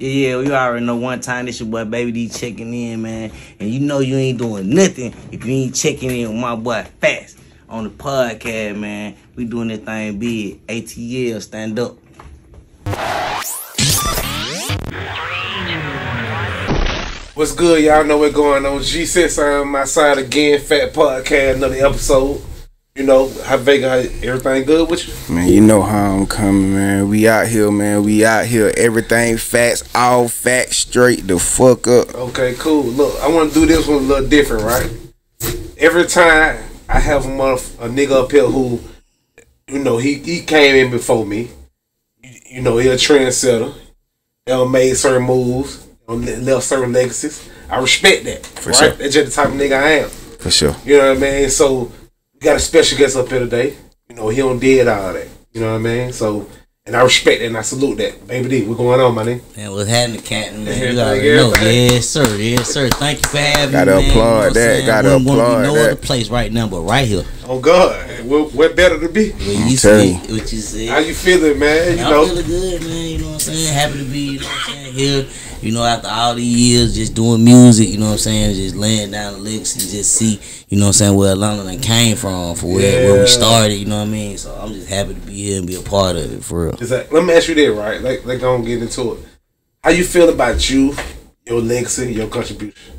Yeah, you already know one time this your boy Baby D checking in, man. And you know you ain't doing nothing if you ain't checking in with my boy Fast on the podcast, man. We doing this thing big. ATL, stand up. What's good? Y'all know what's going on. G6 on my side again. Fat Podcast, another episode. You know, how Vega, everything good with you? Man, you know how I'm coming, man. We out here, man. We out here. Everything facts, all facts, straight the fuck up. Okay, cool. Look, I want to do this one a little different, right? Every time I have a nigga up here who, you know, he came in before me. You know, he a trendsetter. He made certain moves, left certain legacies. I respect that. For right? Sure. That's just the type of nigga I am. For sure. You know what I mean? So, we got a special guest up here today. You know, he don't did all that. You know what I mean? So, and I respect that and I salute that. Baby D, what's going on, my nigga? Man, what's happening, Captain? Man, you already know. Yes, sir. Yes, sir. Thank you for having me, man. Gotta applaud that. Gotta applaud no that. other place right now but right here. Oh, God. What better to be? Well, you see what you said. How you feeling, man? I'm feeling good, man. You know what I'm saying? Happy to be, you know what I'm saying, here. You know, after all these years just doing music, you know what I'm saying, just laying down the licks and just see, you know what I'm saying, where Atlanta came from, for where we started, you know what I mean? So I'm just happy to be here and be a part of it, for real. Let me ask you that, right? Let's go and get into it. How you feel about you, your legacy, your contribution?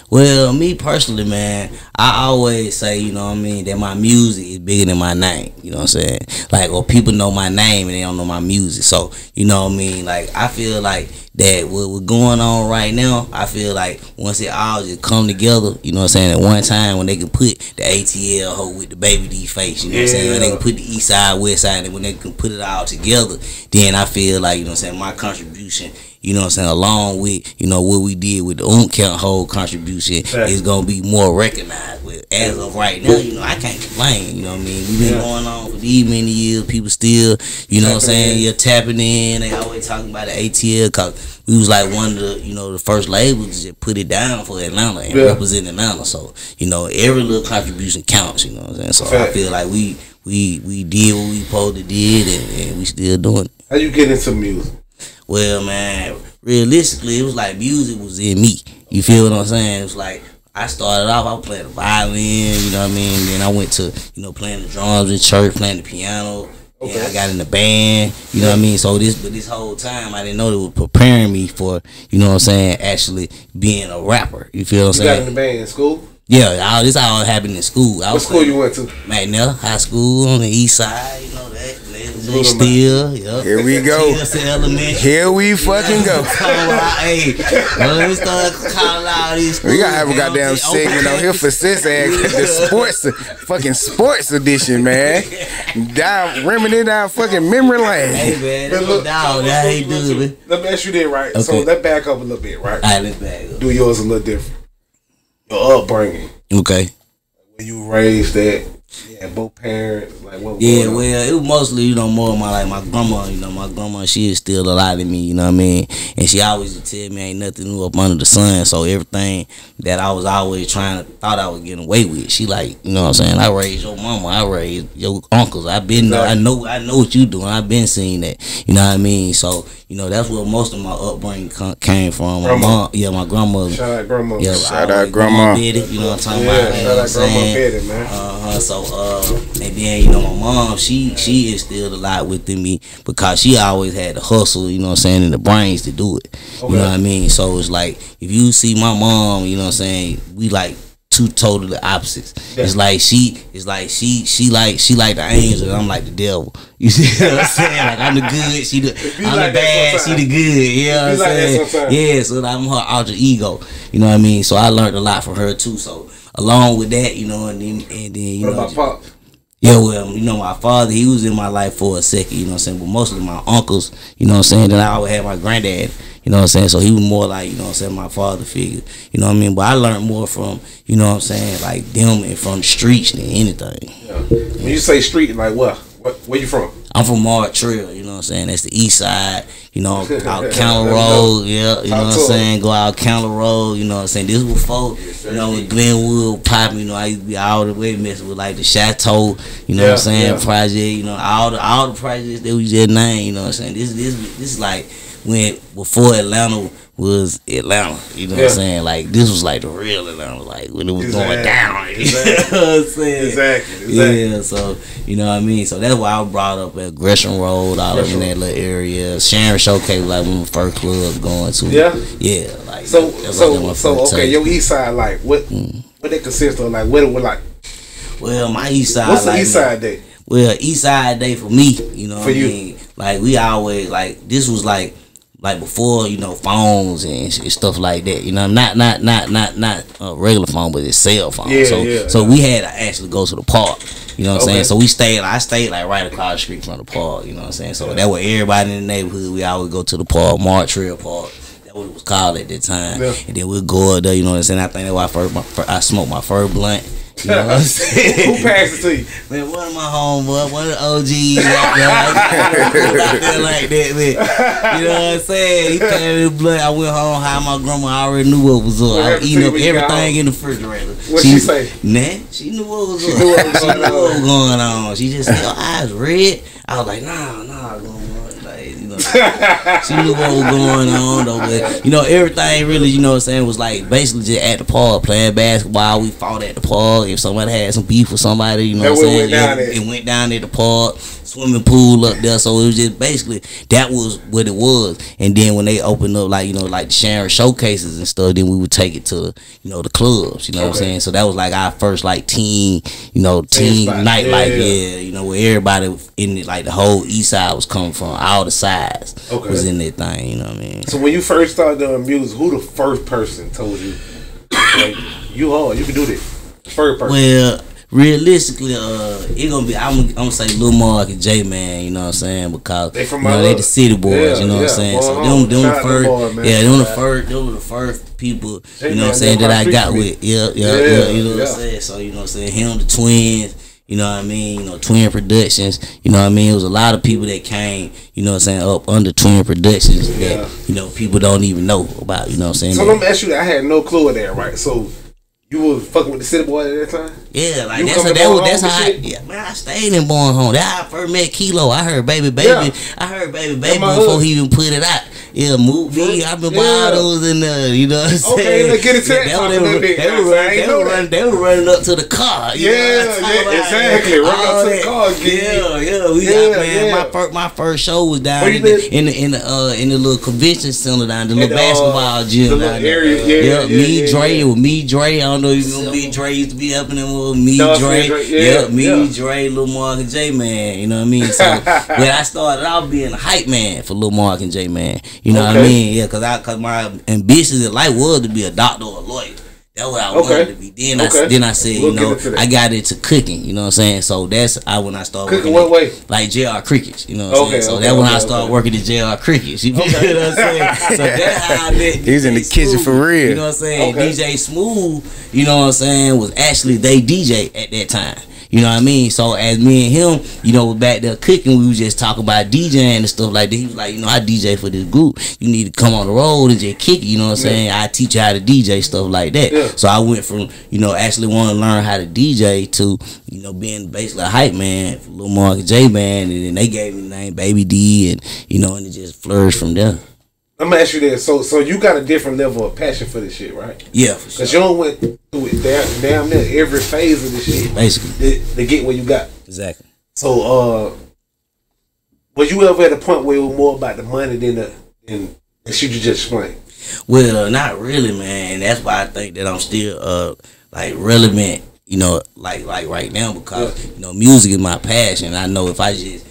Well, me personally, man, I always say, you know what I mean, that my music is bigger than my name, you know what I'm saying? Like, or people know my name and they don't know my music. So, you know what I mean? Like, I feel like that what's going on right now, I feel like once it all just come together, you know what I'm saying, at one time when they can put the ATL hoe with the Baby D face, you know what I'm saying, when they can put the east side, west side, and when they can put it all together, then I feel like, you know what I'm saying, my contribution, you know what I'm saying, along with, you know, what we did with the Oomp count whole contribution is going to be more recognized with. As of right now, you know, I can't complain, you know what I mean? We've been going on for these many years. People still, you know what I'm saying, you're tapping in. They always talking about the ATL because we was like one of the, you know, the first labels to just put it down for Atlanta and represent Atlanta. So, you know, every little contribution counts, you know what I'm saying? So I feel like we did what we supposed to did and we still doing it. How you get into music? Well, man, realistically, it was like music was in me. You feel what I'm saying? It was like I started off, I was playing the violin, you know what I mean? Then I went to, you know, playing the drums in church, playing the piano. Okay. And I got in the band, you know what I mean? So this whole time, I didn't know it was preparing me for, you know what I'm saying, actually being a rapper. You feel what I'm saying? You got in the band in school? Yeah, this all happened in school. What school you went to? McNair High School on the east side, you know that. Still, Here we go. Here we fucking go. Hey, when we start calling out these schools, we gotta have a goddamn segment on here for sis ass. The sports edition, man. Reminiscing down fucking memory lane. Hey man, look down. That ain't do it. Let me ask you that, right? Okay. So let's back up a little bit, right? Alright, let's back up. Do yours a little different. Your upbringing. Okay. When you raised that. Yeah, both parents, like what? Yeah, well, it was mostly, you know, more of my grandma. You know, my grandma, she is still alive to me. You know what I mean? And she always would tell me ain't nothing new up under the sun. So everything that I was always thought I was getting away with, she like, you know what I'm saying? I raised your mama, I raised your uncles. I know what you doing. I've been seeing that. You know what I mean? So, you know, that's where most of my upbringing came from. My mom, my grandmother. Shout out grandma. Yeah, shout out grandma. Did it, you know what I'm talking about? Yeah, shout out grandma Betty, man. So and then, you know, my mom, she instilled a lot within me because she always had the hustle, you know what I'm saying, and the brains to do it. Okay. You know what I mean? So it's like, if you see my mom, you know what I'm saying, we like two totally opposites. Yeah. It's like she like the angel and I'm like the devil. You see what I'm saying? Like I'm the good, I'm the bad, she the good. You know what I'm saying? Yeah, so I'm her alter ego. You know what I mean? So I learned a lot from her too. So along with that, you know, and then you know. What about Pop? Yeah, well, you know, my father, he was in my life for a second, you know what I'm saying? But mostly my uncles, you know what I'm saying? Then I always had my granddad, you know what I'm saying? So he was more like, you know what I'm saying, my father figure, you know what I mean? But I learned more from, you know what I'm saying, like them and from the streets than anything. Yeah. When you say street, like what Where you from? I'm from Montreal, you know what I'm saying? That's the east side, you know, out Counter Road, yeah, you know what I'm saying? Go out Counter Road, you know what I'm saying? This was before, you know, when Glenwood popping, you know, I used to be all the way messing with like the Chateau, you know what I'm saying, project, you know, all the projects that we just named, you know what I'm saying? This is like when before Atlanta was Atlanta, you know what I'm saying? Like this was like the real Atlanta, like when it was going down. You know what I'm saying? Exactly. Yeah, so you know what I mean? So that's why I was brought up at Gresham Road, all up in that little area. Sharon Showcase was like one of the first clubs going to. Yeah, like so okay, your east side, like what they consist of, like what it was like. Well, my east side. What's the east side day? Well, east side day for me, you know what I mean? Like we always like this was like before, you know, phones and stuff like that, you know, not a regular phone, but a cell phone. So we had to actually go to the park, you know what I'm saying? So I stayed like right across the street from the park, you know what I'm saying? So that way everybody in the neighborhood, we always go to the park, Montreal Park. That's what it was called at that time. And then we'll go up there, you know what I'm saying? I think that's why I smoked my first blunt. You know what I'm saying? Who passed it to you? Man, one of my homeboys, one of the OGs out there like that, man. You know what I'm saying? He came in blood. I went home, how my grandma already knew what was up. I was eating up everything in the refrigerator. What she say? Nah, she knew what was up. She knew what was going on. She just said, your eyes red. I was like, nah, like, you know, she knew what was going on though, but you know, everything really, you know what I'm saying, was like basically just at the park, playing basketball. We fought at the park. If somebody had some beef with somebody, you know what I'm saying, it went down at the park, swimming pool up there. So it was just basically, that was what it was. And then when they opened up, like, you know, like the Sharon Showcases and stuff, then we would take it to, you know, the clubs, you know what I'm saying. So that was like our first like teen nightlife, you know, where everybody in it, like the whole east side was coming from, all the sides was in that thing, you know what I mean. So when you first started doing music, who the first person told you, like, you can do this? First person. Well, realistically, it gonna be, I'm gonna say Lil Mark and J Man, you know what I'm saying, because they from they the city boys, you know what I'm saying. So them the first, them were the first people, you know what I'm saying, that I got with. You know what I'm saying. So you know what I'm saying, him, the twins. You know what I mean? You know, Twin Productions. You know what I mean? It was a lot of people that came, you know what I'm saying, up under Twin Productions that, you know, people don't even know about, you know what I'm saying? So let me ask you that. I had no clue of that, right? So you was fucking with the city boy at that time? Yeah, like that's how man, I stayed in Born Home. That's how I first met Kilo. I heard Baby I heard Baby before he even put it out. Yeah, movie. I've been buying those in there, you know what I'm saying? Okay, let's get it to that. They were running up to the car. Exactly. Running up to the car. My first show was down in the little convention center down, the little basketball gym down there. Me, Dre. I don't know if you know me, Dre used to be helping him with me, Dre. Dre, Lil Mark and J Man. You know what I mean? So when I started out being a hype man for Lil Mark and J Man. You know what I mean? Yeah, cause my ambitions in life was to be a doctor or a lawyer. That's what I wanted to be. Then I said, you know, I got into cooking. You know what I'm saying? So that's when I started cooking. What way? Like JR Crickets. You know what I'm saying? So that's when I started working at JR Crickets. You know what I'm saying? So that's how I met. He's in the kitchen for real. You know what I'm saying? DJ Smooth, you know what I'm saying, was actually they DJ at that time. You know what I mean? So as me and him, you know, back there cooking, we was just talking about DJing and stuff like that. He was like, you know, I DJ for this group. You need to come on the road and just kick it. You know what I'm saying? I teach you how to DJ, stuff like that. So I went from, you know, actually wanting to learn how to DJ to, you know, being basically a hype man for Lil Mark and J Man, and then they gave me the name Baby D, and you know, and it just flourished from there. I'm gonna ask you this. So you got a different level of passion for this shit, right? Yeah, for sure. Cause you don't went through it damn near every phase of this shit, basically, to get where you got. Exactly. So, was you ever at a point where it was more about the money than the shit you just explained? Well, not really, man. That's why I think that I'm still like relevant, you know, like right now, because you know, music is my passion. I know if I just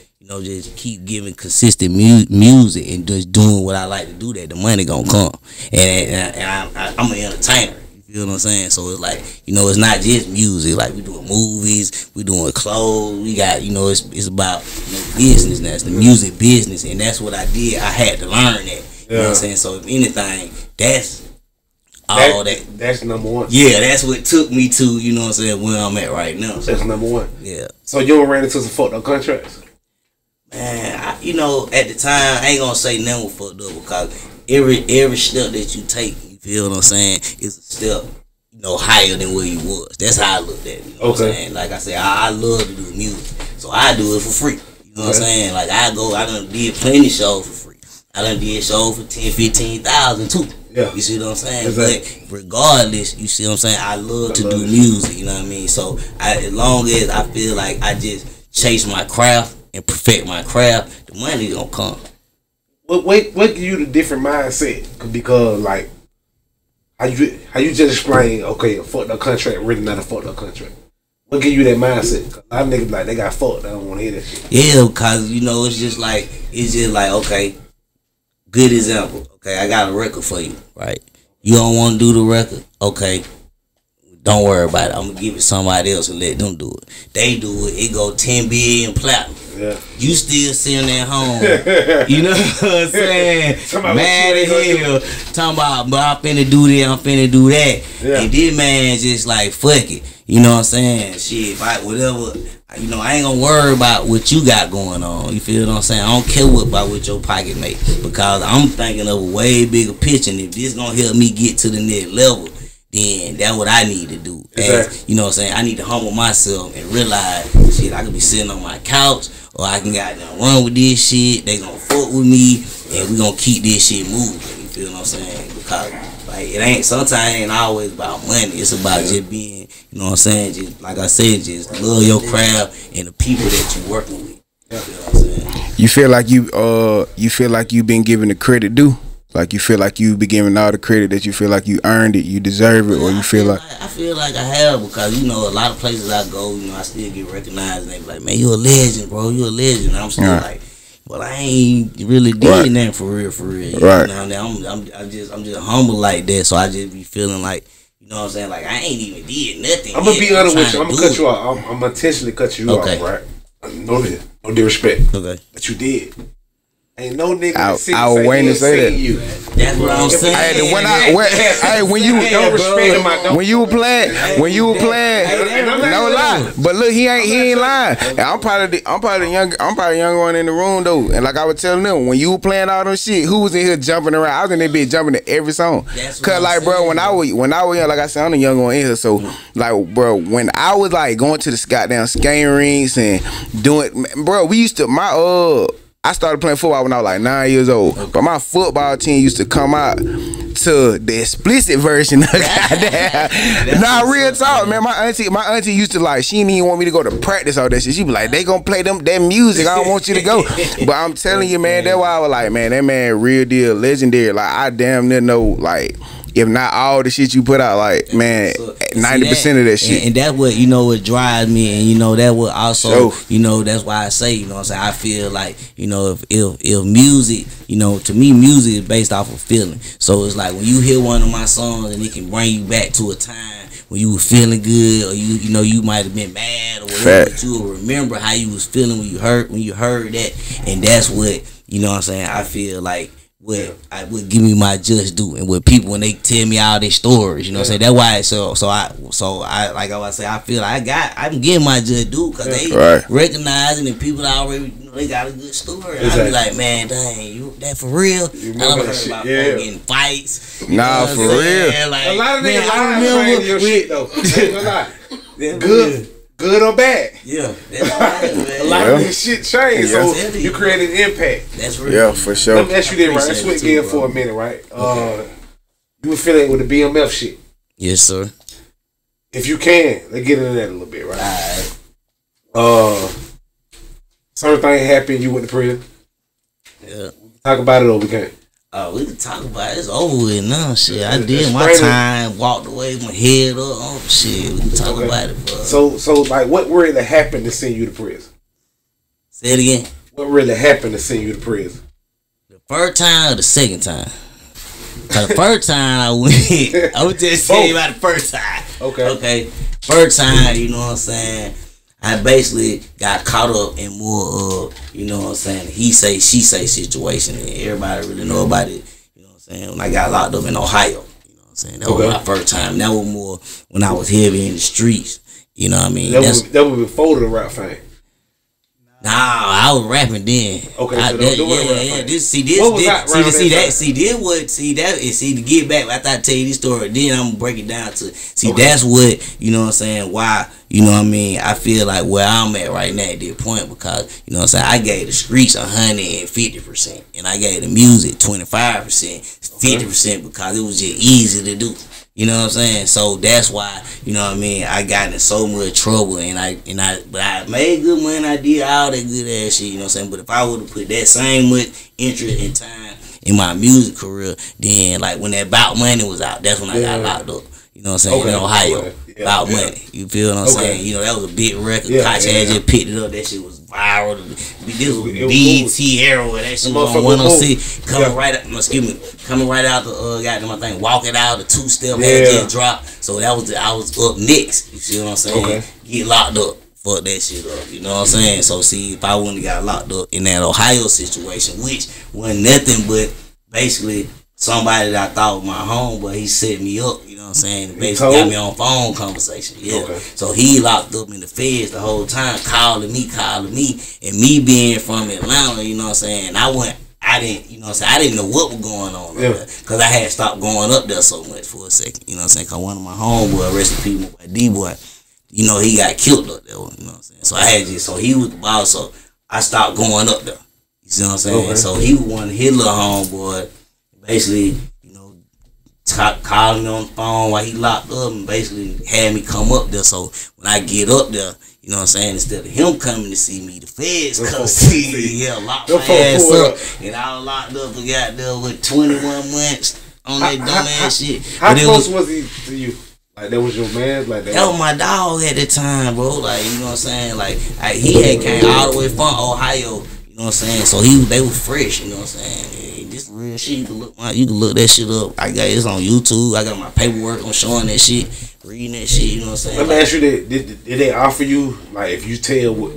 keep giving consistent music and just doing what I like to do, that the money gonna come. And I'm an entertainer. You feel what I'm saying? So it's like, you know, it's not just music. Like we doing movies, we doing clothes. We got, you know, it's about, you know, business now. It's the music business, and that's what I did. I had to learn that. You know what I'm saying? So if anything, that's all that. That's number one. Yeah, that's what took me to, you know what I'm saying, where I'm at right now. So that's number one. Yeah. So you don't ran into some fucked up contracts? Man, you know, at the time, I ain't gonna say never fucked up because every step that you take, you feel what I'm saying, is a step, you know, higher than where you was. That's how I looked at it. You know what I'm saying? Like I said, I love to do music, so I do it for free. You know what I'm saying? Like I done did plenty of shows for free. I done did shows for 10, 15,000 too. Yeah. You see what I'm saying? Exactly. But regardless, you see what I'm saying, I love to do music, you know what I mean? So as long as I feel like I just chase my craft and perfect my craft, the money gonna come. What give you the different mindset? Because like how you just explain, okay, a fucked up contract really not a fucked up contract. What give you that mindset? Cause a lot of niggas like they got fucked, I don't wanna hear that shit. Yeah, cause you know it's just like okay, good example. Okay, I got a record for you, right? You don't wanna do the record, okay. Don't worry about it. I'm gonna give it to somebody else and let them do it. They do it. It go 10 billion platinum. Yeah. You still sitting at home. You know what I'm saying? Mad as hell. Talking about, but I'm finna do this, I'm finna do that. Yeah. And this man just like, fuck it. You know what I'm saying? Shit, if I, whatever, you know, I ain't gonna worry about what you got going on. You feel what I'm saying? I don't care about what your pocket make. Because I'm thinking of a way bigger picture. And if this gonna help me get to the next level, then that's what I need to do. Exactly. You know what I'm saying? I need to humble myself and realize, shit, I could be sitting on my couch or I can goddamn run with this shit. They gonna fuck with me and we gonna keep this shit moving. You feel what I'm saying? Because like sometimes it ain't always about money. It's about just being, you know what I'm saying? Just like I said, just love your craft and the people that you working with. You feel what I'm saying? You feel like you been given the credit due? Like you feel like you be giving all the credit that you feel like you earned it, you deserve it, or you feel like I feel like I have, because you know a lot of places I go, you know, I still get recognized and they be like, man, you a legend, bro, you a legend. And I'm still like, well, I ain't really did nothing for real. Right. You know, I'm just humble like that, so I just be feeling like, you know what I'm saying, like I ain't even did nothing. I'm gonna be honest with you. I'm gonna cut you off. I'm gonna intentionally cut you off, right? No disrespect. Okay. But you did. Ain't no nigga I was waiting to say that. You. That's what I'm saying. When you were playing, no lie. But look, he ain't lying. And I'm probably the young one in the room though. And like I was telling them, when you were playing all them shit, who was in here jumping around? I was in there bitch jumping to every song. Cause like, bro, when I was young, like I said, I'm the young one in here. So like, bro, when I was like going to the goddamn skating rinks and doing, bro, we used to I started playing football when I was like 9 years old. But my football team used to come out to the explicit version of goddamn. Nah, real talk, man. My auntie used to like, she didn't even want me to go to practice all that shit. She be like, they gonna play that music. I don't want you to go. But I'm telling you, man, that's why I was like, man, that man real deal, legendary. Like I damn near know, like, if not all the shit you put out, like, man, 90% of that shit. And that's what, you know, what drives me. And, you know, that what also, you know, that's why I say, you know what I'm saying, I feel like, you know, if music, you know, to me, music is based off of feeling. So it's like when you hear one of my songs and it can bring you back to a time when you were feeling good, or you know, you might have been mad or whatever, but you will remember how you was feeling when you heard that. And that's what, you know what I'm saying, I feel like I would give me my just due. And with people, when they tell me all their stories, you know what I'm saying, that's why so I like I was say, I feel like I'm getting my just due, because they recognizing, and people already, you know, they got a good story. I be like, man, dang, you that for real? I never heard about folk getting fights. Nah, for real. Like, a lot of niggas, I remember your shit though. Ain't gonna lie. Good or bad. Yeah. That's a lot of this shit changed. So you created impact. That's real. Yeah, for sure. Let me ask you this, right? Let's switch gears for a minute, right? You were feeling with the BMF shit. Yes, sir. If you can, let's get into that a little bit, right? Alright. Certain thing happened, you went to prison. Yeah. Talk about it or we can't. We can talk about it. It's over with now. Shit, I did my time, walked away, my head up. Oh shit, we can talk about it, bro. So like, what really happened to send you to prison? Say it again. What really happened to send you to prison? The first time or the second time? Cause the first time I went, I would just tell you about the first time. Okay. First time, you know what I'm saying, I basically got caught up in more of, you know what I'm saying, he say, she say situation. And everybody really know about it, you know what I'm saying, when I got locked up in Ohio. You know what I'm saying? That was my first time. That was more when I was heavy in the streets. You know what I mean? That was before the rap fame. Nah, I was rapping then. Okay, I, so that, don't yeah. This to get back. After I tell you this story, then I'm gonna break it down to that's what you know what I'm saying. Why you know what I mean? I feel like where I'm at right now at this point because you know what I'm saying. I gave the streets 150%, and I gave the music 25%, 50% because it was just easy to do. You know what I'm saying? So that's why, you know what I mean, I got in so much trouble but I made good money, I did all that good ass shit, you know what I'm saying? But if I would have put that same much interest and time in my music career, then like when that Bout Money was out, that's when I got locked up. You know what I'm saying? In Ohio. About Money. You feel what I'm saying? You know, that was a big record. Koch had just picked it up. That shit was viral. This was BT era where that shit was on 106. Coming right out the goddamn my thing. Walking out, the 2-step had just dropped. So I was up next. You see what I'm saying? Get locked up. Fuck that shit up. You know what I'm saying? So see, if I wouldn't have got locked up in that Ohio situation, which wasn't nothing but basically somebody that I thought was my homeboy, he set me up, you know what I'm saying? Basically got me on phone conversation. So he locked up in the feds the whole time, calling me, and me being from Atlanta, you know what I'm saying? I didn't know what was going on because I had stopped going up there so much for a second, you know what I'm saying? Because one of my homeboy, rest in peace, my D-boy, you know, he got killed up there, you know what I'm saying? So so he was the boss, so I stopped going up there, you see what I'm saying? So he was one of his little homeboy, basically, you know, calling me on the phone while he locked up and basically had me come up there. So when I get up there, you know what I'm saying, instead of him coming to see me, the feds come see me. Lock my ass up. And I was locked up and got there with 21 months on that dumb ass shit. How close was he to you? Like that was your man? Like that was my dog at the time, bro. Like, you know what I'm saying? Like he had came all the way from Ohio, you know what I'm saying? So they was fresh, you know what I'm saying? This real shit. You can look that shit up. I got it's on YouTube. I got my paperwork on showing that shit, reading that shit. You know what I'm saying? Let me ask you that: did they offer you like if you tell what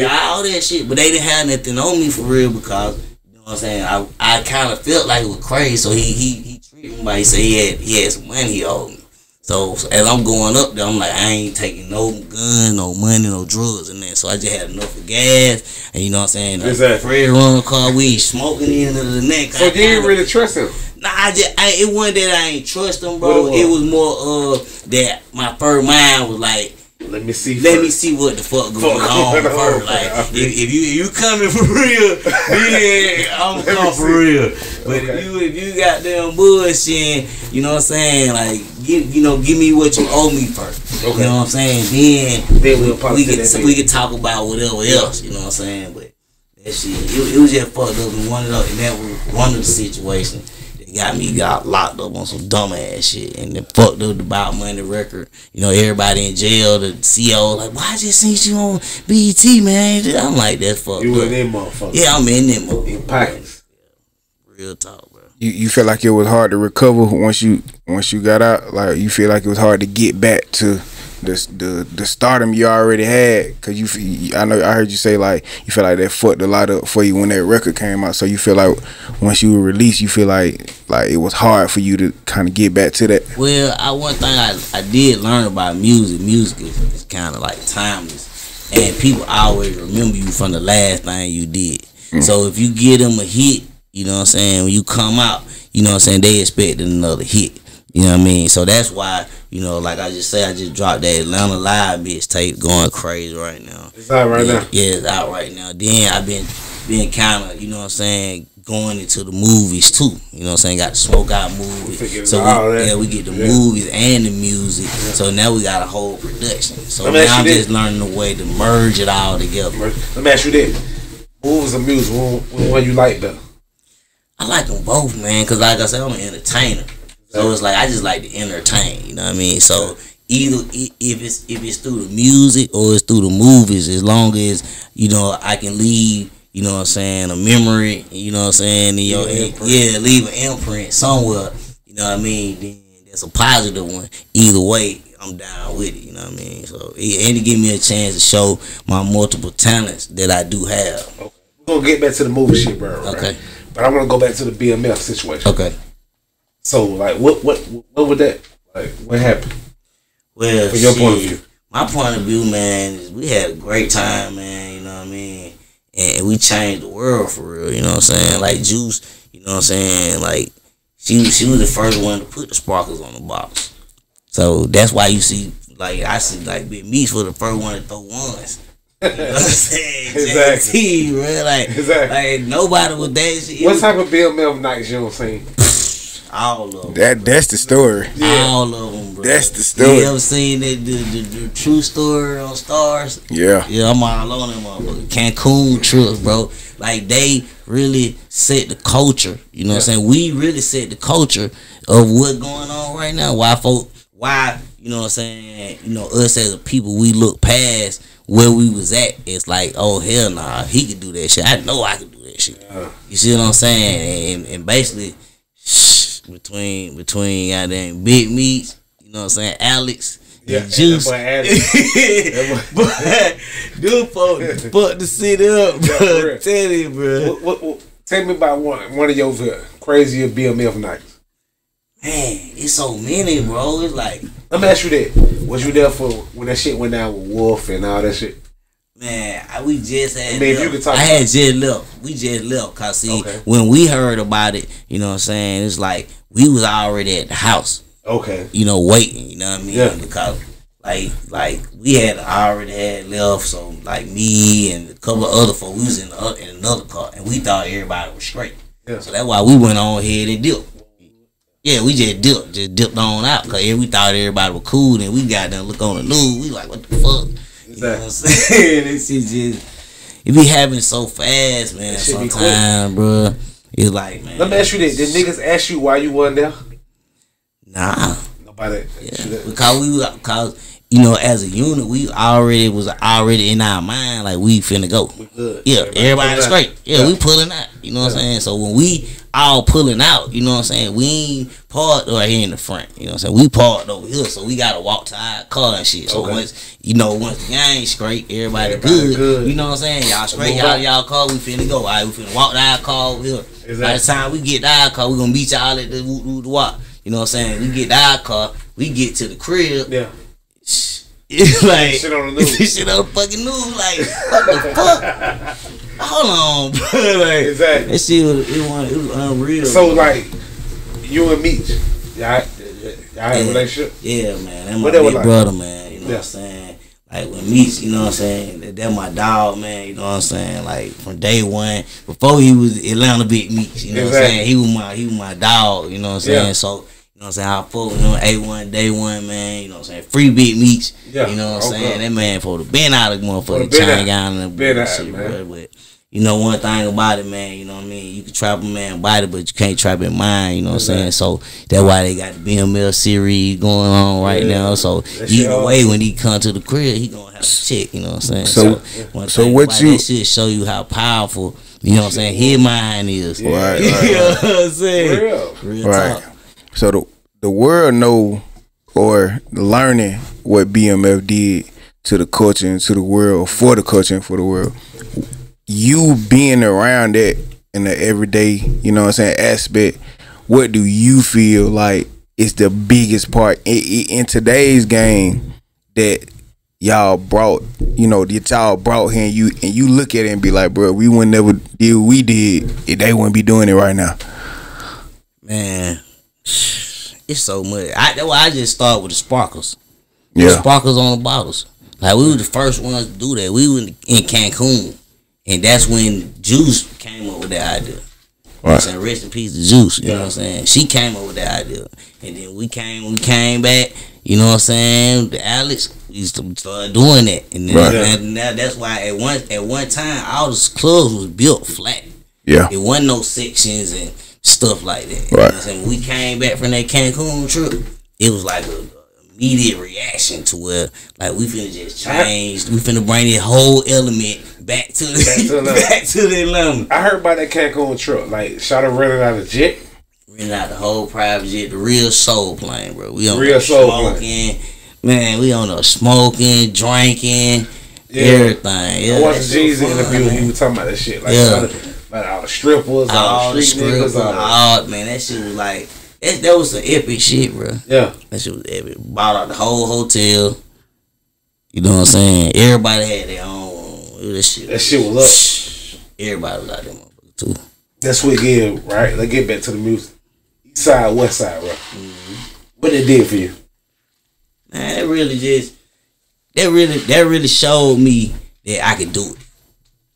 all that shit? But they didn't have nothing on me for real because you know what I'm saying. I kind of felt like it was crazy. So he treated me like he said he had some money he owed me. So as I'm going up there, I'm like, I ain't taking no gun, no money, no drugs in there. So I just had enough of gas, and you know what I'm saying? Exactly. Fred run car, we ain't smoking in the neck. So you didn't really trust him? Nah, it wasn't that I ain't trust him, bro. It was more that my first mind was like, let me see what the fuck going on first. Like if you coming for real, then I'm gonna come for real. But if you got them bullshit, you know what I'm saying? Like give me what you owe me first. You know what I'm saying? Then we can talk about whatever else. You know what I'm saying? But that shit, it was just fucked up and that was one of the situations. Got locked up on some dumb ass shit and then fucked up the Bout Money record. You know, everybody in jail, the CEO like, why I just seen you on BET, man? I'm like, that's fucked up. You in them motherfuckers. Yeah, I'm in them motherfuckers. In pockets. Real talk, bro. You feel like it was hard to recover once you got out? Like you feel like it was hard to get back to the stardom you already had, cause I heard you say like you feel like that fucked a lot up for you when that record came out. So you feel like once you were released, you feel like it was hard for you to kind of get back to that. Well, one thing I did learn about music is kind of like timeless, and people always remember you from the last thing you did. So if you give them a hit, you know what I'm saying, when you come out, you know what I'm saying, they expected another hit. You know what I mean? So that's why, you know, like I just dropped that Atlanta Live mixtape going crazy right now. It's out right now? Yeah, it's out right now. Then I've been kind of, you know what I'm saying, going into the movies too. You know what I'm saying? Got the Smoke Out movie. So we get the movies and the music. Yeah. So now we got a whole production. So now I'm just learning the way to merge it all together. Let me ask you this. Movies and music, what you like better? I like them both, man, because like I said, I'm an entertainer. So it's like I just like to entertain, you know what I mean? So either if it's through the music or it's through the movies, as long as, you know, I can leave, you know what I'm saying, a memory, you know what I'm saying, leave an imprint somewhere, you know what I mean, then that's a positive one. Either way, I'm down with it, you know what I mean? So and to give me a chance to show my multiple talents that I do have. Okay. We're gonna get back to the movie shit, bro. Right? Okay. But I wanna go back to the BMF situation. Okay. So, like, what would that, like, what happened? Well, from your point of view. My point of view, man, is we had a great time, man, you know what I mean? and we changed the world for real. You know what I'm saying? Like Juice, you know what I'm saying? Like she was the first one to put the sparkles on the box. So that's why you see, like I see, like Big Meats was the first one to throw ones. You know what I'm saying? Exactly. JT, bro. Like, exactly. Like nobody with that shit. What type of BMF nights you don't see? All of them. That's the story. Yeah. All of them, bro. That's the story. You ever seen the true story on Stars? Yeah. Yeah, I'm all on them motherfuckers. Cancun trips, bro. Like they really set the culture. You know what I'm saying? We really set the culture of what's going on right now. Why, you know what I'm saying? You know, us as a people, we look past where we was at. It's like, oh hell nah, he could do that shit. I know I could do that shit. Yeah. You see what I'm saying? And basically, between goddamn Big Meats, you know what I'm saying, Alex, and Juice. But dude, fuck the city up, bro. Yeah, tell you, bro. Tell me about one of your crazier BMF nights. Man, it's so many, bro. It's like, let me ask you that. Was you there for when that shit went down with Wolf and all that shit? Man, we just had. I mean, if you could talk. I had just left. We just left, cause see, when we heard about it, you know what I'm saying. It's like we was already at the house. Okay. You know, waiting. You know what I mean? Yeah. Because like we had already had left, so like me and a couple of other folks, we was in another car, and we thought everybody was straight. Yeah. So that's why we went on ahead and dipped. Yeah, we just dipped on out, cause we thought everybody was cool, and we got to look on the news. We like, what the fuck? You know what I'm saying? This shit just, it be happening so fast, man. Sometimes, bro. It's like, man. Let me ask you this: did niggas ask you why you wasn't there? Nah. Nobody. Yeah. Because you know, as a unit, we already in our mind, like we finna go. We good. Yeah, everybody's straight. Yeah, we pulling out. You know what I'm saying? So when we all pulling out, you know what I'm saying, we ain't parked right here in the front. You know what I'm saying? We parked over here, so we gotta walk to our car and shit. So once the gang straight, everybody good. You know what I'm saying? Y'all straight, y'all car, we finna go. All right, we finna walk to our car over here. Exactly. By the time we get to our car, we gonna meet y'all at the walk. You know what I'm saying? We get to our car, we get to the crib. Yeah. It's like shit on the news. Shit on the fucking news. Like, what the fuck? Hold on, bro. Like, exactly. That shit was unreal. So, bro. Like, you and Meech, y'all had a relationship? Yeah, man. That's my big brother, man. You know what I'm saying? Like, when Meech, you know what I'm saying? That's my dog, man. You know what I'm saying? Like, from day one, before he was Atlanta Big Meech, you know what I'm saying? He was my dog, you know what I'm saying? So, you know what I'm saying? I fought with him A1, day one, man. You know what I'm saying? Free Big Meats. Yeah, you know what I'm saying? That man for the been out of motherfucking chain down and shit, bro. But you know one thing about it, man, you know what I mean? You can trap a man body, but you can't trap his mind, you know what I'm saying? So that's why they got the BMF series going on right now. So either way, when he come to the crib, he gonna have a check, you know what I'm saying? So what you... That shit show you how powerful, you know what I'm saying, his mind is. Right. You know what I'm saying? Real talk. So the world know or learning what BMF did to the culture and to the world, for the culture and for the world. You being around that in the everyday, you know what I'm saying, aspect, what do you feel like is the biggest part in today's game that y'all brought, you know, that y'all brought here, and you look at it and be like, bro, we would never do what we did if they wouldn't be doing it right now. Man. It's so much. That's why I just started with the sparkles. Yeah. The sparkles on the bottles. Like, we were the first ones to do that. We were in Cancun. And that's when Juice came up with that idea. Right. You know what I'm saying? Rest in peace to Juice. You know what I'm saying? She came up with that idea. And then we came back. You know what I'm saying? The Alex, we used to start doing that. And then now that's why at one time, all the clubs was built flat. Yeah. It wasn't no sections and stuff like that. Right. You know what I'm saying? When we came back from that Cancun trip, it was like a immediate reaction to where, like, we finna just change. We finna bring this whole element back to the Atlanta. I heard about that Cancun trip. Like, Shawty rented out a jet. Rented out the whole private jet, the real soul plane, bro. We on real soul smoking. Man, we on the smoking, drinking, everything. Yeah, I watched Jeezy interview. He was talking about that shit. Like, like all the strippers, all the street niggas, man, that shit was like, that was some epic shit, bro. Yeah, that shit was epic. Bought out the whole hotel. You know what I'm saying? Everybody had their own. That shit was everybody was out there, motherfucker, too. That's what again, right? Let's get back to the music. East side, west side, right? What it did for you? Man, that really showed me that I could do it.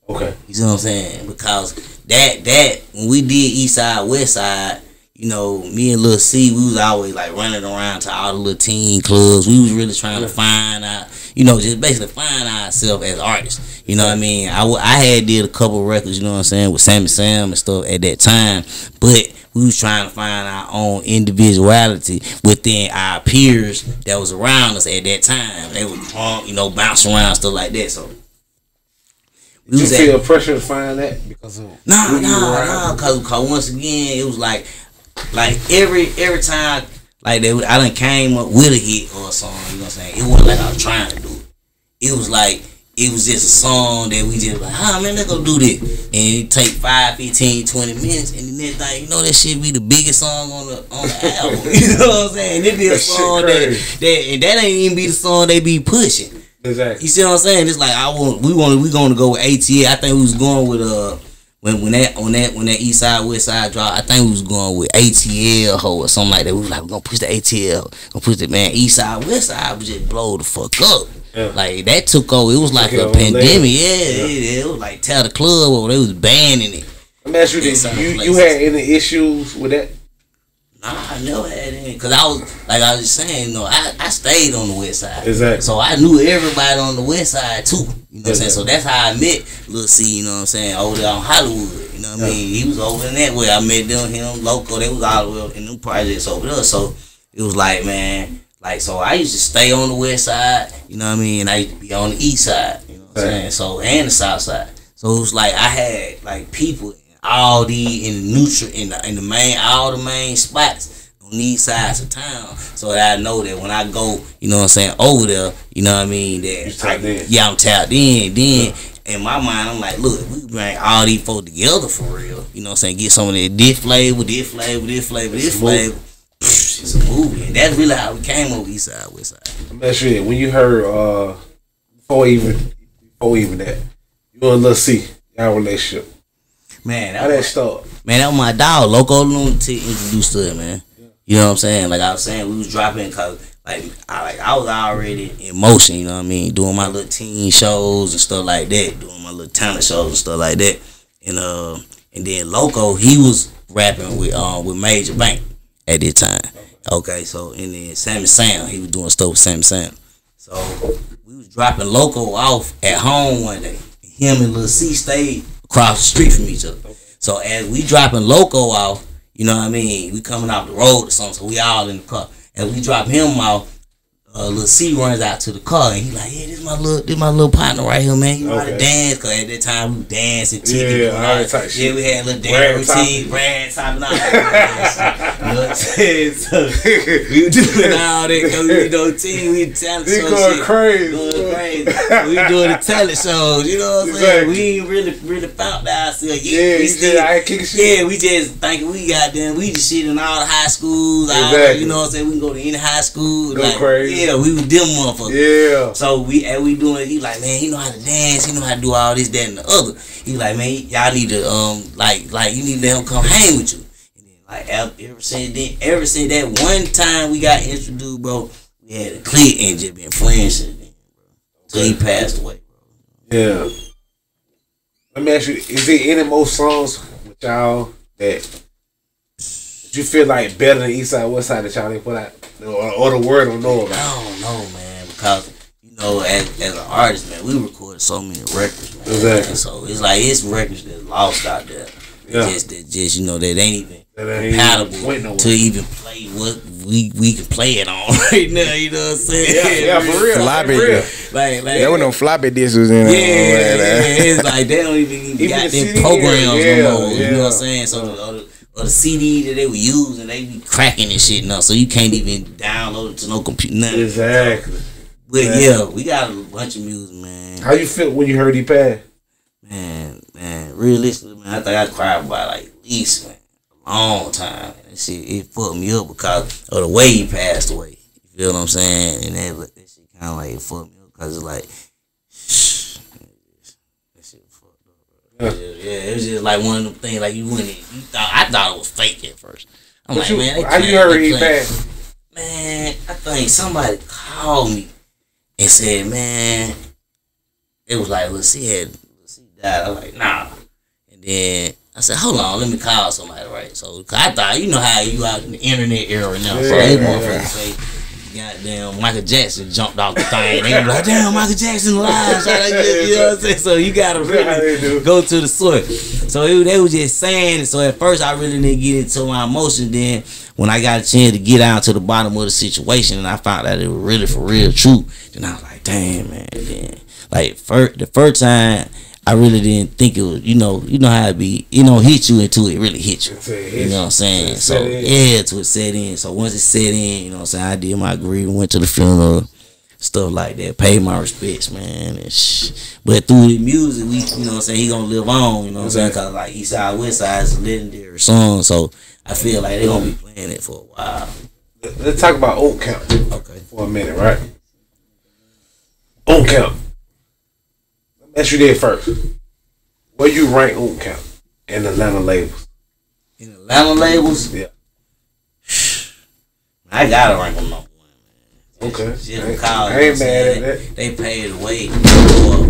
Okay. You see what I'm saying? Because that when we did East Side, West Side, you know, me and Lil C, we was always like running around to all the little teen clubs. We was really trying to find out, you know, just basically find ourselves as artists. You know what I mean? I had did a couple records, you know what I'm saying, with Sammy Sam and stuff at that time, but we was trying to find our own individuality within our peers that was around us at that time. They would pump, you know, bounce around, stuff like that. So did you feel pressure to find that because of nah, cause once again it was like every time like I done came up with a hit or a song, you know what I'm saying? It wasn't like I was trying to do it. It was like it was just a song that we just like, man, let's go do this. And it take 5, 15, 20 minutes, and the next thing you know, that shit be the biggest song on the album. You know what I'm saying? It be a song that ain't even be the song they be pushing. Exactly. You see what I'm saying? It's like we gonna go with ATL. I think we was going with when that East Side West Side drop. I think we was going with ATL or something like that. We was like, we're gonna push the ATL, gonna push the man East Side West Side, we just blow the fuck up. Yeah. Like that took over. It was like a pandemic. It was like tell the club or they was banning it. Let me ask you this: you had any issues with that? Nah, I never had any. Cause I was just saying, you know, I stayed on the west side. Exactly. So I knew everybody on the west side too. You know what I'm saying? So that's how I met Lil C, you know what I'm saying, over there on Hollywood. You know what I mean? He was over in that way. I met him, local. They was all the way in them projects over there. So it was like, man, like, so I used to stay on the west side, you know what I mean? And I used to be on the east side, you know what I'm saying? So, and the south side. So it was like I had like people all the main spots on these sides of town, so that I know that when I go, you know what I'm saying, over there, you know what I mean, that I'm tapped in. Then in my mind, I'm like, look, we bring all these folks together for real, you know what I'm saying, get some of that this flavor. It's a movie, and that's really how we came over East Side, West Side. I'm not sure when you heard before even that, you and Lil C, y'all relationship. Man, how that start? Man, that was my dog, Loco Lunatic, introduced to it, man. Yeah. You know what I'm saying? Like I was saying, we was dropping cause I was already in motion, you know what I mean, doing my little teen shows and stuff like that, doing my little talent shows and stuff like that, and then Loco, he was rapping with Major Bank at that time. Okay, so and then Sammy Sam, he was doing stuff with Sammy Sam. So we was dropping Loco off at home one day. Him and Lil C stayed across the street from each other. So as we dropping Loco off, you know what I mean, we coming off the road or something, so we all in the car. As we drop him off, Lil C runs out to the car and he like, yeah, this my little partner right here, man. You know how to dance, cause at that time we was dancing, we had a little dance routine, brand top and all that. You know what I'm saying? So we were doing all that, cause we know team, we talent shows. Going crazy. We doing the talent shows, you know what I'm saying? We ain't really found ourselves yet. We just thinking we got them, we just shit in all the high schools, you know what I'm saying? We can go to any high school. Go crazy. Yeah, we was them motherfuckers. Yeah. So we doing it. He like, man, he know how to dance. He know how to do all this, that, and the other. He like, man, y'all need to like you need to let him come hang with you. And then like ever since that one time we got introduced, bro, we had a click and just been friends since then, bro. So he passed away, bro. Yeah. Let me ask you: is there any more songs with y'all that you feel like better than East Side, West Side that y'all didn't put out? Or the word don't know about? I don't know, man, because you know, as an artist, man, we recorded so many records, man. Exactly. And so it's like it's records that's lost out there. Yeah. Just you know, that ain't even compatible to even play what we can play it on right now. You know what I'm saying? Yeah, for real. Floppy. Like there was no floppy discs in there. Yeah, it's like they don't even got them programs no more. You know what I'm saying? So or the CD that they were using, they be cracking and shit now, so you can't even download it to no computer. Nothing. Exactly. But yeah, we got a bunch of music, man. How you feel when you heard he passed? Man, realistically, man, I think I cried about like at least a long time. That shit, it fucked me up because of the way he passed away. You feel what I'm saying? And that shit kind of like fucked me up because it's like, that shit fucked up. It was just like one of them things. Like I thought it was fake at first. I'm like, man, how you heard he bad? Man, I think somebody called me and said, man, it was like, let's see that. I was like, nah. And then I said, hold on, let me call somebody, right? So, cause I thought, you know how you out in the internet era now. So they motherfuckers say, goddamn, Michael Jackson jumped off the thing. They be like, damn, Michael Jackson alive. You know what I'm saying? So you gotta really go to the source. So they was just saying it. So at first I really didn't get into my emotion. Then when I got a chance to get down to the bottom of the situation and I found out it was really for real true, then I was like, damn, man. Then like the first time I really didn't think it was, you know how it be, hit you until it really hit you. You know what I'm saying? So till it set in. So once it set in, you know what I'm saying, I did my grieving, went to the funeral, stuff like that, paid my respects, man. But through the music, you know what I'm saying, he gonna live on, you know what I'm saying? Cause like East Side, West Side is a legendary song, so I feel like they gonna be playing it for a while. Let's talk about Oomp for a minute, right? Oomp. Ask you there first. Where you rank Oomp in Atlanta labels? In Atlanta labels? Yeah. I gotta rank them number one, man. Okay. I ain't mad at that. They paid the way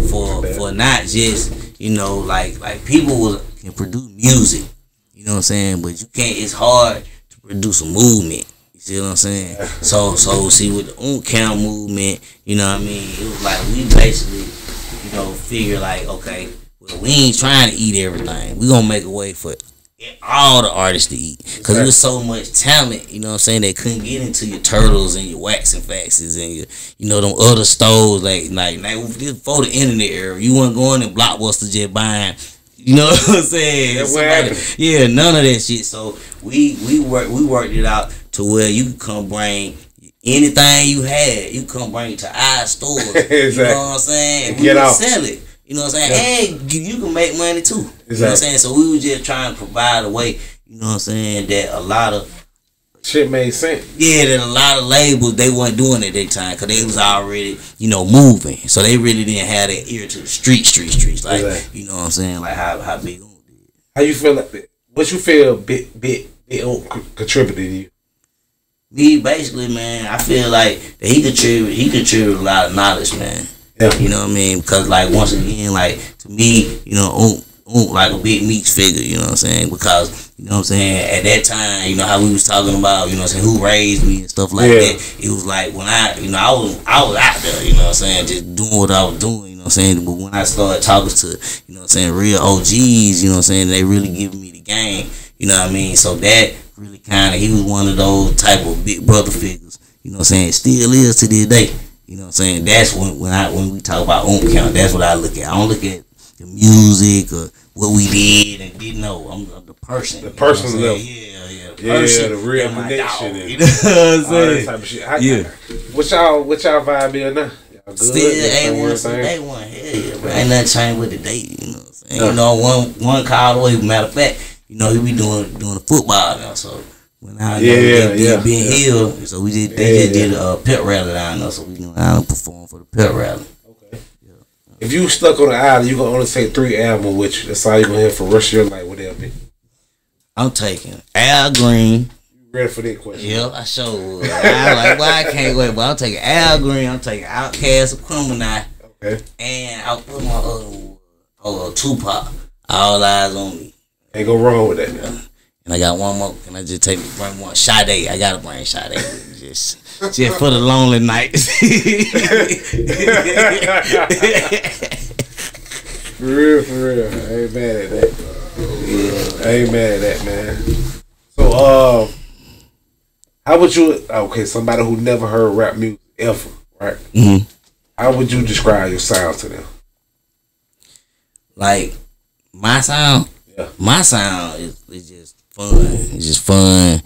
for not just, like people can produce music. You know what I'm saying? But you can't, it's hard to produce a movement. You see what I'm saying? So see with the Oomp movement, you know what I mean? It was like we basically figure like, okay, well, we ain't trying to eat everything. We gonna make a way for all the artists to eat. Cause there's so much talent, you know what I'm saying, they couldn't get into your Turtles and your Wax and Faxes and your, them other stores like before the internet era. You wasn't going to Blockbuster just buying, you know what I'm saying? None of that shit. So we worked it out to where you could come bring anything you had, you come bring it to our stores. Exactly. You know what I'm saying? We would sell it. You know what I'm saying? And you can make money too. Exactly. You know what I'm saying? So we were just trying to provide a way, you know what I'm saying, that a lot of shit made sense. Yeah, that a lot of labels, they weren't doing it at that time because they was already, moving. So they really didn't have that ear to the streets. Like, you know what I'm saying? Like how Big Oomp did. How you feel like that? What you feel Big Oomp contributed to you? Me, basically, man, I feel like that he contributed a lot of knowledge, man. Yeah. You know what I mean? Because, like, once again, like, to me, Oomp like a big Meeks figure, you know what I'm saying? Because, you know what I'm saying, at that time, how we was talking about, you know what I'm saying, who raised me and stuff like that. It was like when I was out there, you know what I'm saying, just doing what I was doing, you know what I'm saying? But when I started talking to, you know what I'm saying, real OGs, you know what I'm saying, they really giving me the game, you know what I mean? So that really he was one of those type of big brother figures, you know what I'm saying, still is to this day. You know what I'm saying? That's when we talk about Oomp count, that's what I look at. I don't look at the music or what we did and didn't know. I'm the person. The person level. Yeah. The real connection. You know what I'm saying? All that type of shit. What y'all vibe is now? Y'all good? Still A1 from day one. Hell yeah, bro. Ain't nothing changed with the date. You know what I'm saying? One call away. Matter of fact, he be doing the football now. So when I being healed, so we just did a pep rally down there. So we going to perform for the pep rally. Okay. Yeah. If you stuck on the island, you gonna only take 3 albums with you. That's all you gonna hear for the rest of your life. What they'll be? I'm taking Al Green. You ready for that question? Yep, I sure would. I can't wait. But I'm taking Al Green. I'm taking Outkast, Aquemini. Okay. And I'll put my other Tupac. All Eyes on Me. Ain't go wrong with that, man. And I got one more. Can I just bring one? Sade. I gotta bring Sade. Just for the lonely nights. For real. I ain't mad at that. I ain't mad at that, man. So, how would you? Okay, somebody who never heard rap music ever, right? Mm-hmm. How would you describe your sound to them? Like my sound. Yeah. My sound is just fun. It's just fun,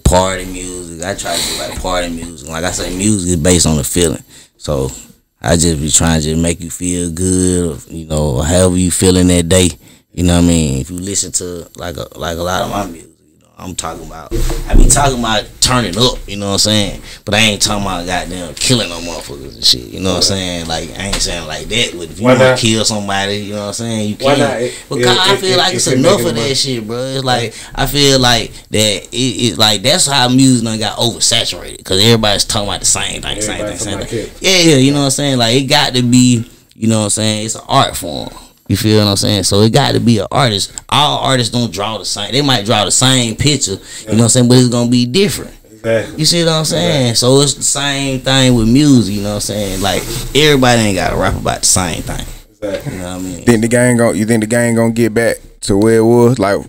party music. I try to do like party music. Like I say, music is based on the feeling. So I just be trying to just make you feel good, or however you feeling that day. You know what I mean? If you listen to like a lot of my music, I'm talking about. I be talking about turning up, you know what I'm saying? But I ain't talking about goddamn killing no motherfuckers and shit, you know what I'm saying? Like, I ain't saying like that, but if you want to kill somebody, you know what I'm saying, you can. Because I feel like it's enough of that shit, bro. It's like, I feel like that it's like, that's how music done got oversaturated. Because everybody's talking about the same thing, same thing. Yeah, you know what I'm saying? Like, it got to be, you know what I'm saying, it's an art form. You feel what I'm saying? So it got to be an artist. All artists don't draw the same. They might draw the same picture, you know what I'm saying, but it's going to be different. Exactly. You see what I'm saying? Exactly. So it's the same thing with music, you know what I'm saying? Like, everybody ain't got to rap about the same thing. Exactly. You know what I mean? You think the gang gonna get back to where it was? Like,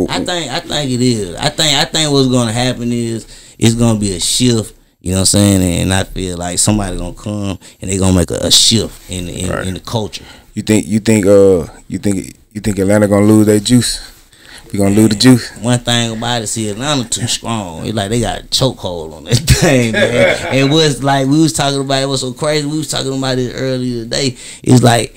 I think it is. I think what's gonna happen is it's gonna be a shift. You know what I'm saying? And I feel like somebody gonna come and they gonna make a shift in the culture. You think Atlanta gonna lose their juice? You gonna lose the juice? One thing about it, see, Atlanta too strong. It's like they got a chokehold on that thing, man. And what's like we was talking about, it was so crazy. We was talking about it earlier today. It's like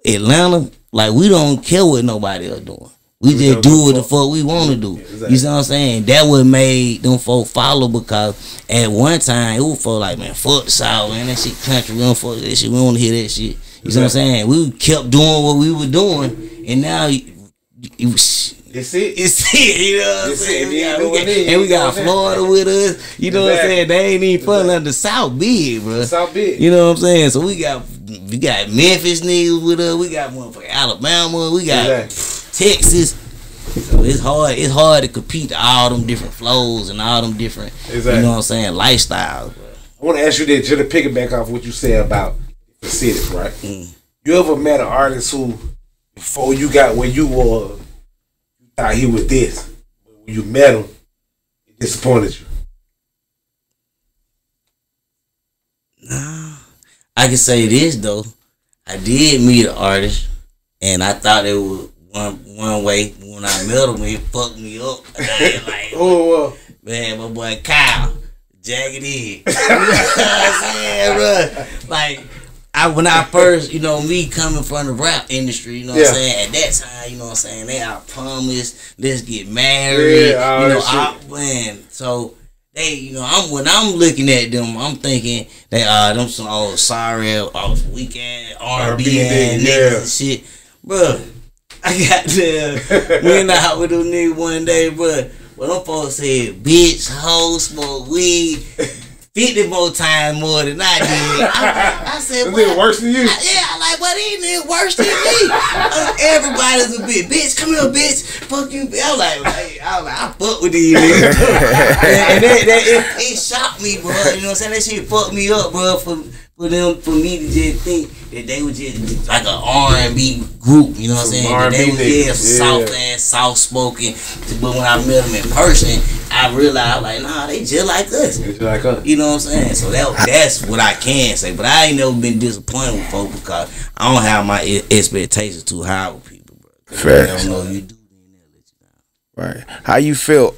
Atlanta, like we don't care what nobody else doing. We just do what the fuck we want to do. You see what I'm saying? That what made them folk follow, because at one time it was folk like, man, fuck the South, man. That shit country. We don't fuck that shit. We don't want to hear that shit. You see what I'm saying? We kept doing what we were doing, and now it's it. You know what I'm saying? And we got Florida with us. You know what I'm saying? They ain't even putting under South big, bro. South big. You know what I'm saying? So we got Memphis niggas with us. We got one for Alabama. We got Texas. So it's hard to compete to all them different flows and all them different, you know what I'm saying, lifestyles. Bro. I want to ask you this, just to piggyback off what you said about the cities, right? You ever met an artist who, before you got where you were, you thought he was this, but when you met him, it disappointed you? Nah, I can say this though. I did meet an artist, and I thought it was one way. When I met him, he fucked me up. Like, man, my boy Kyle, jagged in. You know what I'm saying, bro? Like, when I first, you know, me coming from the rap industry, you know what I'm saying, at that time, you know what I'm saying, they are promised, let's get married, you know, man. So they, you know, when I'm looking at them, I'm thinking they them some old sorry, weak ass R&B niggas and shit, bro. I got to went out with them niggas one day, bro. Well, them folks said, bitch, hoe, smoke weed 50 more times more than I did. I said, was it worse than you? I like, but he ain't worse than me. Everybody's a bitch. Come here, bitch. Fuck you. I was like, I fuck with these niggas. And it shocked me, bro. You know what I'm saying? That shit fucked me up, bro, for me to just think that they were just like an R&B group, you know what I'm saying? That they was soft ass, soft spoken. But when I met them in person, I realized like, nah, they just like us. Just like us. You know what I'm saying? So that's what I can say. But I ain't never been disappointed with folks because I don't have my expectations too high with people, bro. Facts. I don't know you do. Right. How you feel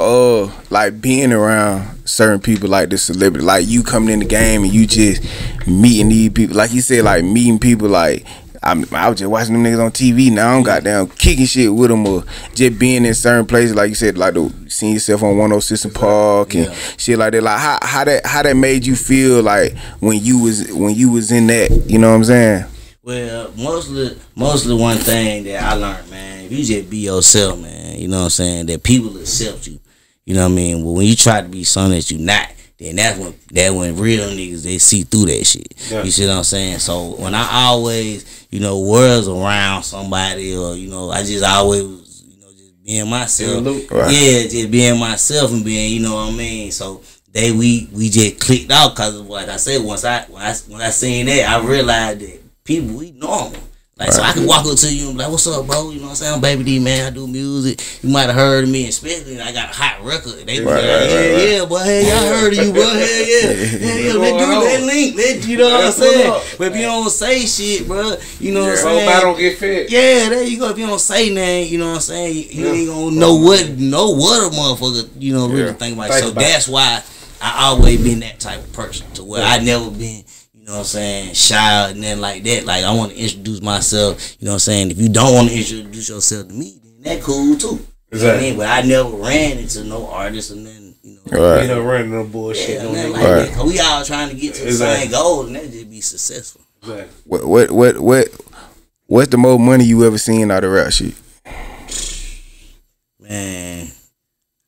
like being around certain people like this celebrity, like you coming in the game and you just meeting these people, like you said, like meeting people like I was just watching them niggas on TV. Now I'm goddamn kicking shit with them, or just being in certain places, like you said, like seeing yourself on 106 Park and shit like that. Like how that made you feel like when you was in that, you know what I'm saying? Well, mostly one thing that I learned, man, if you just be yourself, man, you know what I'm saying, that people accept you. You know what I mean? Well, when you try to be something that you not, then that's when real niggas, they see through that shit. Yeah. You see what I'm saying? So when I always, you know, was around somebody, or, you know, I just always was, you know, just being myself. Right. Yeah, just being myself and being, you know what I mean? So we just clicked out, because like I said, when I seen that, I realized that people, we normal. Like, right. So I can walk up to you and be like, what's up, bro? You know what I'm saying? I'm Baby D, man. I do music. You might have heard of me, especially I got a hot record. They be like, yeah, boy, hey, I heard of you, bro. Hell yeah. Let's do that link. You know what I'm saying? But if you don't say shit, bro, you know what I'm saying? I don't get fed. Yeah, there you go. If you don't say nothing, you know what I'm saying? You ain't gonna know what a motherfucker, you know, really think about it. So that's why I always been that type of person, to where I never been, you know what I'm saying, shy and nothing like that. Like, I want to introduce myself, you know what I'm saying? If you don't want to introduce yourself to me, then that cool too. Exactly. But I never ran into no artist or nothing. You know, Right. You know, running no bullshit. yeah, No nothing nigga. like Right. that. 'Cause we all trying to get to the Exactly. same goal, and that just be successful. Exactly. What's the most money you ever seen out of rap shit? Man,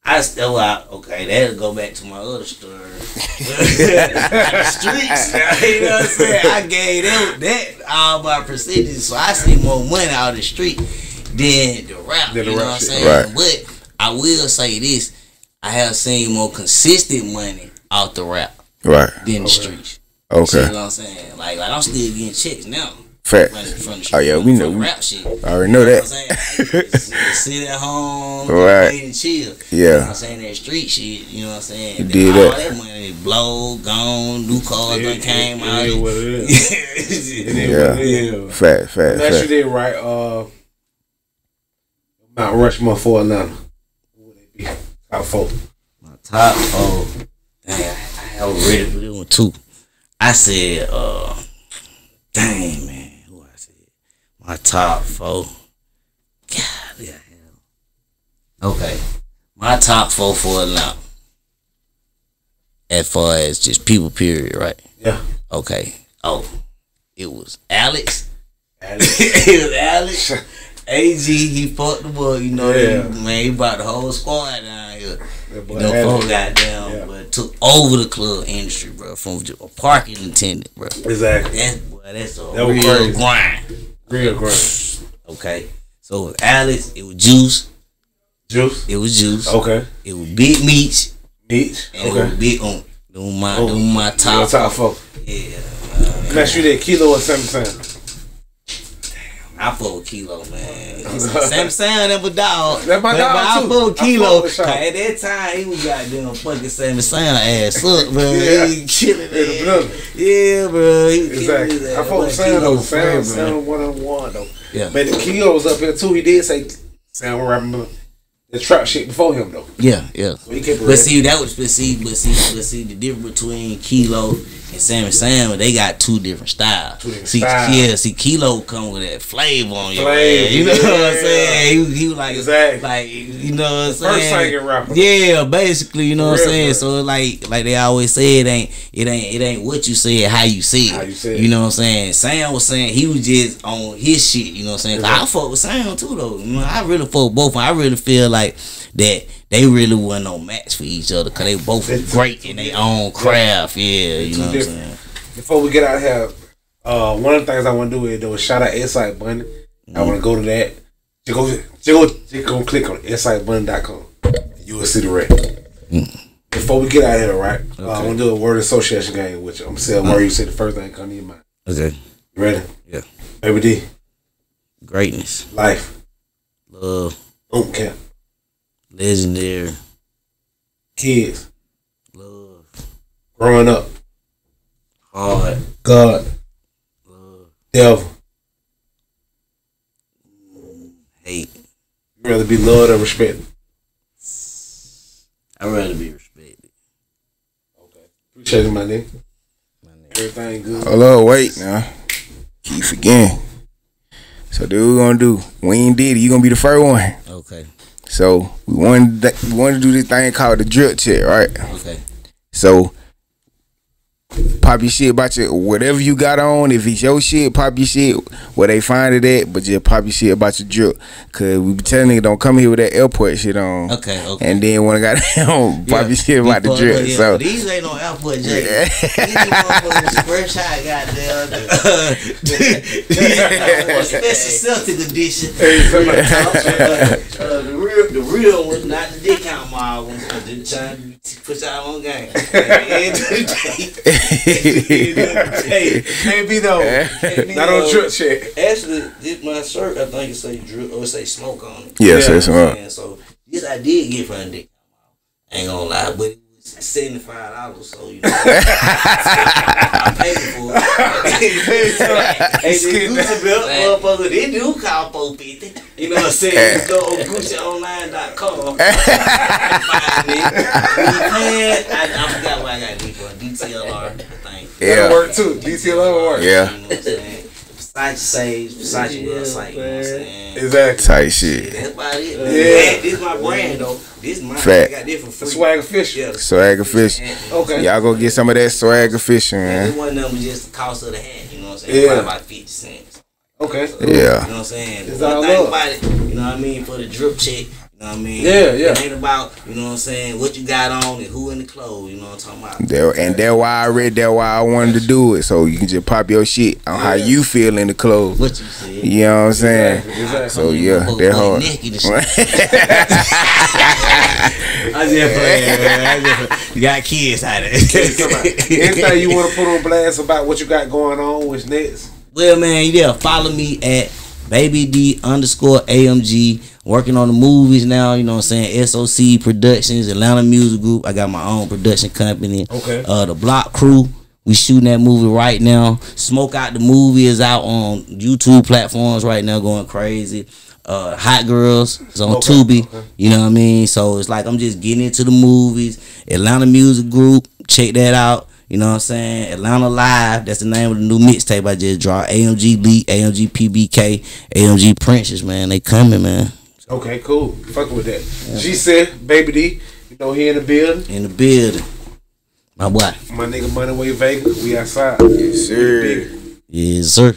I still out. Okay, that'll go back to my other story. Out the streets, you know what I'm saying? I gave them that all my percentages, so I see more money out of the street than the rap. Than the you know rap what I'm shit. saying? Right. But I will say this: I have seen more consistent money out the rap Right. than the streets. Okay. You know what I'm saying? Like I'm still getting checks now. Fact. From the Oh yeah, we know. from rap shit. I already know You know that. what I'm saying? Sit at home, Right. wait and chill. You know Yeah. what I'm saying? That street shit, you know what I'm saying? You did all that. money blow, gone, new cars done came out. It is what it is. It is Yeah. what it is. Fact. That you did right. Mount Rushmore for Atlanta. Who would they be? Top 4. My top 4. Dang, I have ready for this one too. I said, dang man, who I said? My top 4. God, yeah, hell. Okay. My top 4 for Atlanta. As far as just people, period, right? Yeah. Okay. Oh, it was Alex. Alex. It was Alex. AG, he fucked the boy, you know. Yeah. He brought the whole squad down here. That boy You know, Alex. folks got down, Yeah. but took over the club industry, bro, from a parking attendant, bro. Exactly. That's a That was real crazy. grind. Real grind. Okay. So it was Alex, it was Juice. Juice. It was Juice. Okay. It was Big Meats. Meat. And it Okay. was Big Oomp. Them my Your top. top 4. Yeah. Match you did Kilo or 7 I fuck with Kilo, man. Same sound of a dog. That's my but dog, I too. fuck with I Kilo. fuck with Sean. At that time, he was goddamn fucking same sound ass up, bro. Yeah. He killing Yeah, the it. brother. Yeah, bro. He was killing Exactly. his I ass. fuck with But Sam Kilo though. friend, Sam bro. 1-on-1 though. Yeah. Man, the Kilo was up here too. He did say Sam was rapping the trap shit before him though. Yeah. So he kept it But real. see, that was but see the difference between Kilo and Sam, they got two different styles. different see, styles. yeah, see, Kilo come with that flavor on your Flavor, ass. You know what I'm yeah. saying? He was like, Exactly. like you know what I'm First saying? singing rapper. Yeah, basically, you know what I'm Real saying. good. So like they always say, it ain't what you say, how you say it. How you say it. You know what I'm saying? Sam was saying he was just on his shit. You know what I'm saying? 'Cause I fuck with Sam too though. You know, I really fuck with both of them. I really feel like that they really wasn't no match for each other because they both was great in their own craft. Yeah, you know what I'm different. saying? Before we get out of here, one of the things I want to do is though shout out Insight Bunny. I want to go to that. Just go click on insightbunny.com. You will see the rest. Before we get out of here, right? I want to do a word association game with you. I'm gonna say a word. You say the first thing that come to your mind. Okay. You ready? Yeah. Baby D. Greatness, Life. love, Oomp. legendary, Kids. love, Growing up. hard, God. love, Devil. hate. You rather be loved or respected? I'd rather be respected. Appreciate it, my nigga. Everything good. Hold on, wait now. Keep forgetting. So this what we gonna do. We ain't did it. You gonna be the first one. Okay. So we wanted to do this thing called the drip check, right? Okay. So pop your shit about your whatever you got on. If it's your shit, pop your shit where they find it at. But just pop your shit about your drip. Cause we be telling niggas don't come here with that airport shit on. Okay. And then when I got pop your shit about the drip. Yeah, So these ain't no airport J. These motherfuckers fresh hot goddamn. Special Celtic edition. The real one, not the discount mall ones. Cause they're trying to push out on game. At the end of the day. Can't be though. Not on drip check. Actually, this my shirt, I think it say drip or it say smoke on it. yeah, Yeah. so it's So this I did get from the ain't gonna lie, but it was $75, so you know I paid for it. Hey, the Gucci belt, motherfucker, they do call $450. You know what I'm saying? Just go on GucciOnline.com. I forgot what I got these for. DTLR, I think. That'll work too. DTLR will work. Yeah. You know what I'm saying? Versace saves, Versace website, you know what I'm saying? Exactly. Type shit. That's about it. Yeah. This is my brand though. This is mine. Fact. I got this for free. Swag official. Yeah, Swagger fish. Okay. Y'all go get some of that swagger fishing, And this man. one of them was just the cost of the hat. You know what I'm saying? Yeah. Probably about 50 cents. Okay. So, Yeah. You know what I'm saying? It's One all thing love. about it, you know what I mean, for the drip check, you know what I mean? Yeah, yeah. It ain't about, you know what I'm saying, what you got on and who in the clothes, you know what I'm talking about? That's why I wanted to do it. So you can just pop your shit on how you feel in the clothes. What you said. You know what I'm saying? Exactly. So yeah, that hard. Naked and shit. I just playing, man. You got kids out of it. Anything you want to put on blast about what you got going on? What's next? Well, man, yeah, follow me at BabyD_AMG. Working on the movies now, you know what I'm saying? SOC Productions, Atlanta Music Group. I got my own production company. Okay. The Block Crew. We shooting that movie right now. Smoke Out the Movie is out on YouTube platforms right now, going crazy. Hot Girls is on Tubi. Okay. You know what I mean? So it's like I'm just getting into the movies. Atlanta Music Group, check that out. You know what I'm saying? Atlanta Live, that's the name of the new mixtape I just dropped. AMG Lee, AMG PBK, AMG Princess, man. They coming, man. Okay, cool. Fuck with that. She said, Baby D, you know, he in the building. In the building. My boy. My nigga Moneyway Vega, we outside. Yes, sir. Yes, sir.